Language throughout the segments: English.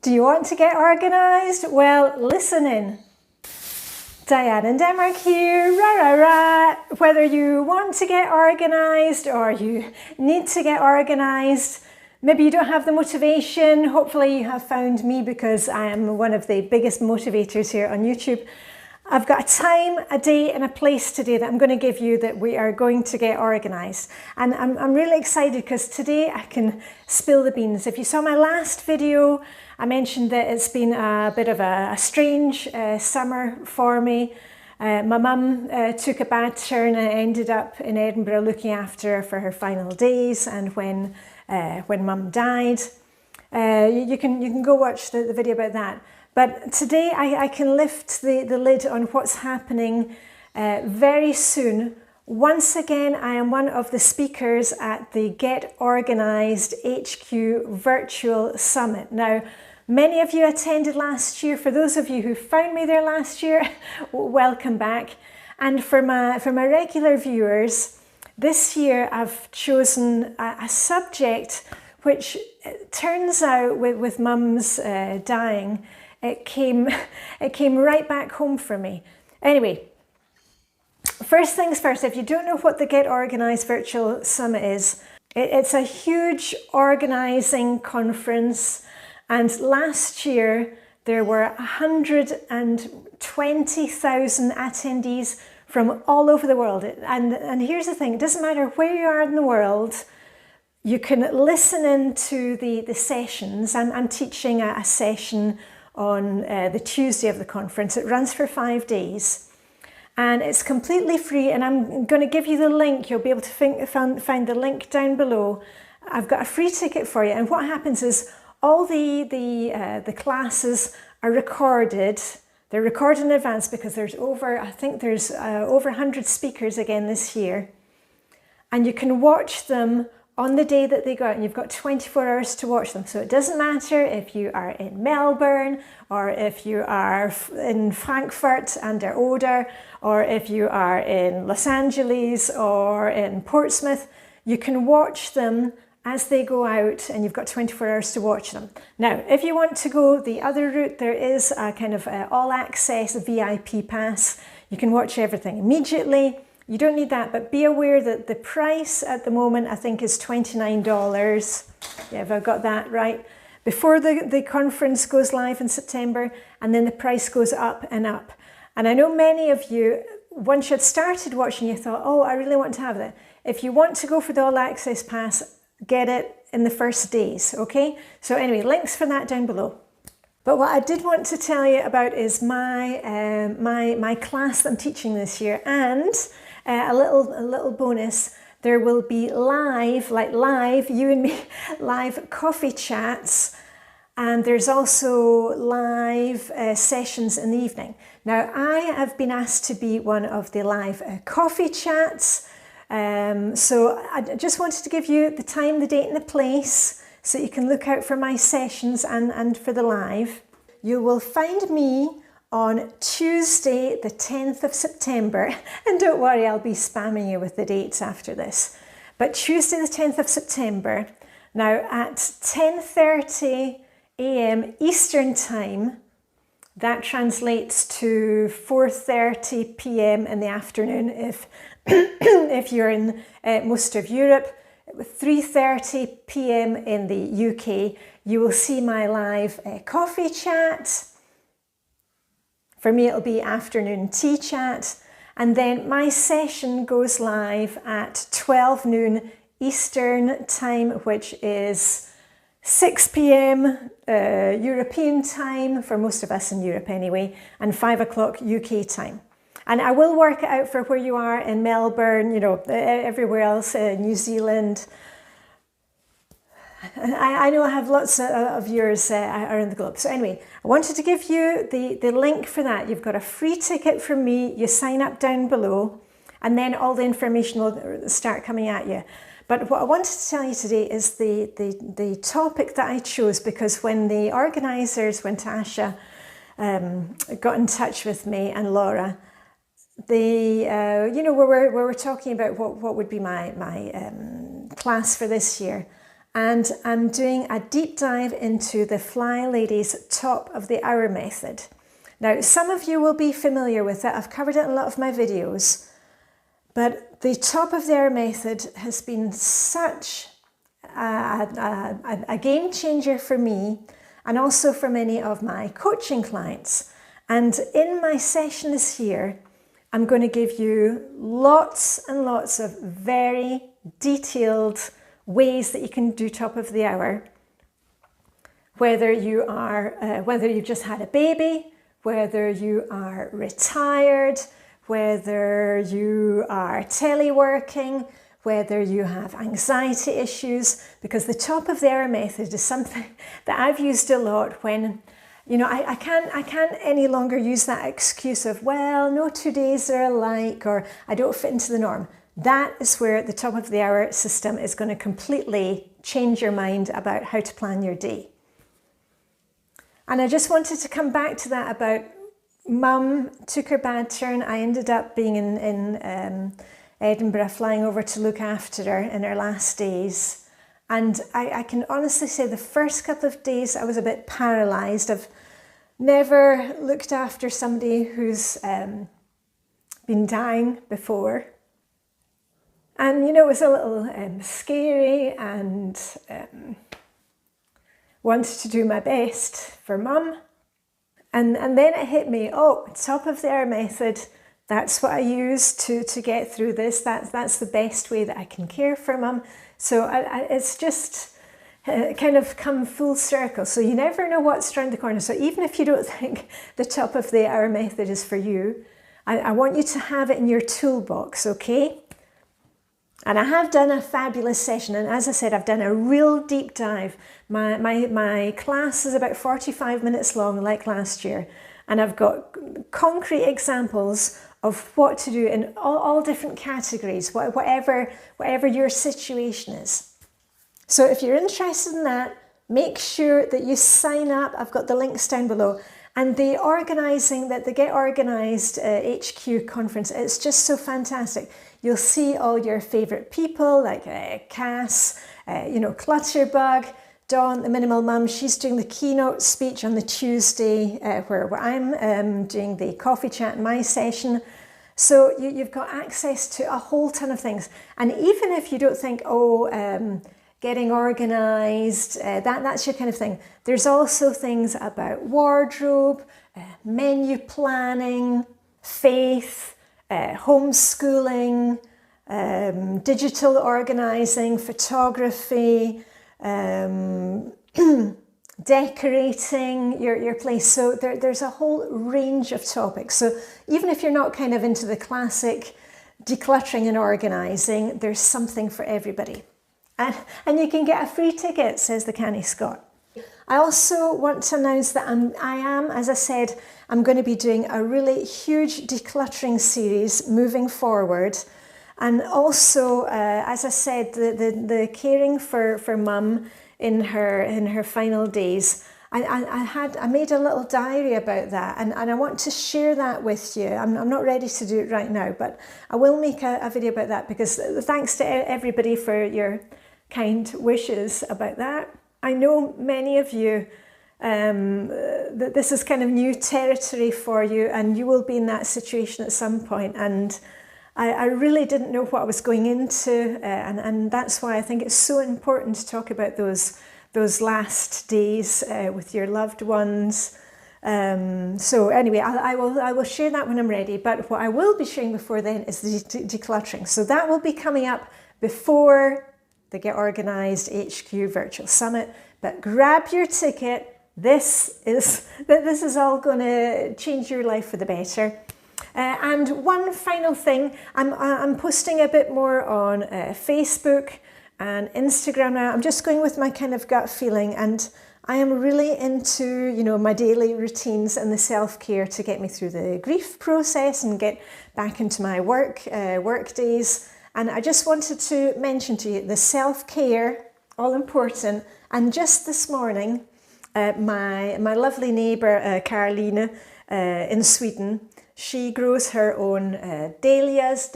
Do you want to get organised? Well, listen in. Diane in Denmark here, rah rah rah. Whether you want to get organised or you need to get organised, maybe you don't have the motivation. Hopefully you have found me because I am one of the biggest motivators here on YouTube. I've got a time, a day and a place today that I'm going to give you that we are going to get organised. And I'm really excited because today I can spill the beans. If you saw my last video, I mentioned that it's been a bit of a strange summer for me. My mum took a bad turn and ended up in Edinburgh looking after her for her final days, and when mum died. You can go watch the video about that. But today I can lift the lid on what's happening very soon. Once again, I am one of the speakers at the Get Organised HQ Virtual Summit. Now, many of you attended last year. For those of you who found me there last year, welcome back. And for my regular viewers, this year I've chosen a subject which turns out with Mum's dying, it came right back home for me. Anyway, first things first, if you don't know what the Get Organised Virtual Summit is, it's a huge organising conference, and last year there were 120,000 attendees from all over the world. And here's the thing, it doesn't matter where you are in the world, you can listen in to the sessions. I'm teaching a session on the Tuesday of the conference. It runs for 5 days and it's completely free, and I'm going to give you the link. You'll be able to find the link down below. I've got a free ticket for you, and what happens is all the classes are recorded. They're recorded in advance because there's over 100 speakers again this year, and you can watch them on the day that they go out, and you've got 24 hours to watch them. So it doesn't matter if you are in Melbourne, or if you are in Frankfurt an der Oder, or if you are in Los Angeles or in Portsmouth, you can watch them as they go out, and you've got 24 hours to watch them. Now, if you want to go the other route, there is a kind of all-access VIP pass. You can watch everything immediately. You don't need that, but be aware that the price at the moment, I think, is $29. Yeah, if I've got that right. Before the conference goes live in September, and then the price goes up and up. And I know many of you, once you had started watching, you thought, oh, I really want to have that. If you want to go for the all-access pass, get it in the first days, okay? So anyway, links for that down below. But what I did want to tell you about is my class that I'm teaching this year, and a little bonus. There will be live, you and me, live coffee chats, and there's also live sessions in the evening. Now, I have been asked to be one of the live coffee chats, so I just wanted to give you the time, the date and the place so you can look out for my sessions and for the live. You will find me on Tuesday, the 10th of September. And don't worry, I'll be spamming you with the dates after this. But Tuesday, the 10th of September, now at 10:30 a.m. Eastern Time, that translates to 4:30 p.m. in the afternoon if you're in most of Europe. 3:30 p.m. in the UK, you will see my live coffee chat. For me, it'll be afternoon tea chat. And then my session goes live at 12 noon Eastern time, which is 6 p.m. European time, for most of us in Europe anyway, and 5 o'clock UK time. And I will work it out for where you are in Melbourne, you know, everywhere else, New Zealand. I know I have lots of viewers around the globe. So anyway, I wanted to give you the link for that. You've got a free ticket from me. You sign up down below, and then all the information will start coming at you. But what I wanted to tell you today is the topic that I chose, because when the organisers, when Tasha got in touch with me and Laura, we were talking about what would be my class for this year. and I'm doing a deep dive into the flylady's top of the hour method. Now, some of you will be familiar with it. I've covered it in a lot of my videos, but the top of the hour method has been such a game changer for me and also for many of my coaching clients. And in my session this year, I'm going to give you lots and lots of very detailed ways that you can do top of the hour. Whether you've just had a baby, whether you are retired, whether you are teleworking, whether you have anxiety issues, because the top of the hour method is something that I've used a lot when, you know, I can't any longer use that excuse of, well, no 2 days are alike, or I don't fit into the norm. That is where the top of the hour system is going to completely change your mind about how to plan your day. And I just wanted to come back to that about Mum took her bad turn. I ended up being in Edinburgh, flying over to look after her in her last days. And I can honestly say the first couple of days I was a bit paralysed. I've never looked after somebody who's been dying before. And, you know, it was a little scary, and wanted to do my best for Mum. And then it hit me, oh, top of the hour method, that's what I use to get through this. That's the best way that I can care for Mum. So it's just kind of come full circle. So you never know what's around the corner. So even if you don't think the top of the hour method is for you, I want you to have it in your toolbox, okay? And I have done a fabulous session, and as I said, I've done a real deep dive. My class is about 45 minutes long, like last year, and I've got concrete examples of what to do in all different categories, whatever your situation is. So if you're interested in that, make sure that you sign up. I've got the links down below. And the Get Organised HQ conference, it's just so fantastic. You'll see all your favourite people like Cass, Clutterbug, Dawn, the Minimal Mum. She's doing the keynote speech on the Tuesday where I'm doing the coffee chat in my session. So you've got access to a whole ton of things. And even if you don't think, getting organised, that's your kind of thing. There's also things about wardrobe, menu planning, faith, homeschooling, digital organising, photography, decorating your place. So there's a whole range of topics. So even if you're not kind of into the classic decluttering and organising, there's something for everybody. And you can get a free ticket, says the Canny Scot. I also want to announce that as I said, I'm going to be doing a really huge decluttering series moving forward. And also, as I said, the caring for Mum in her final days. I made a little diary about that, and I want to share that with you. I'm not ready to do it right now, but I will make a video about that, because thanks to everybody for your kind wishes about that. I know many of you, that this is kind of new territory for you, and you will be in that situation at some point, and I really didn't know what I was going into, and that's why I think it's so important to talk about those last days with your loved ones. So anyway, I will share that when I'm ready, but what I will be sharing before then is the decluttering. So that will be coming up before the Get Organised HQ Virtual Summit, but grab your ticket. This is all going to change your life for the better. And one final thing, I'm posting a bit more on Facebook and Instagram now. I'm just going with my kind of gut feeling, and I am really into, my daily routines and the self-care to get me through the grief process and get back into my work days. And I just wanted to mention to you the self-care, all important. And just this morning, my lovely neighbour, Carolina, in Sweden, she grows her own dahlias,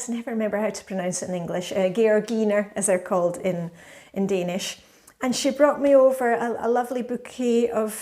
never remember how to pronounce it in English, georginer, as they're called in Danish. And she brought me over a lovely bouquet of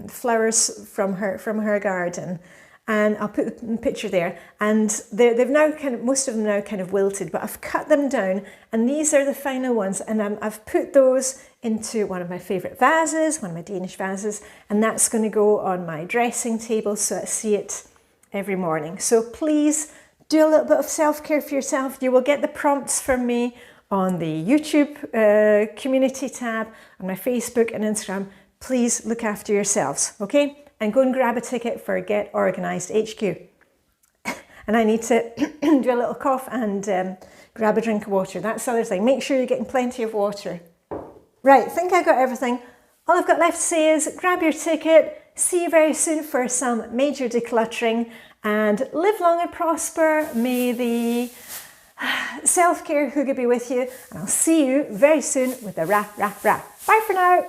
flowers from her garden. And I'll put the picture there. And they've now most of them now kind of wilted, but I've cut them down, and these are the final ones. And I've put those into one of my favourite vases, one of my Danish vases, and that's going to go on my dressing table so I see it every morning. So please do a little bit of self-care for yourself. You will get the prompts from me on the YouTube community tab, on my Facebook and Instagram. Please look after yourselves, okay? And go and grab a ticket for Get Organised HQ. And I need to do a little cough and grab a drink of water. That's the other thing. Make sure you're getting plenty of water. Right, I think I got everything. All I've got left to say is grab your ticket. See you very soon for some major decluttering, and live long and prosper. May the self-care hygge be with you, and I'll see you very soon with a rah, rah, rah. Bye for now.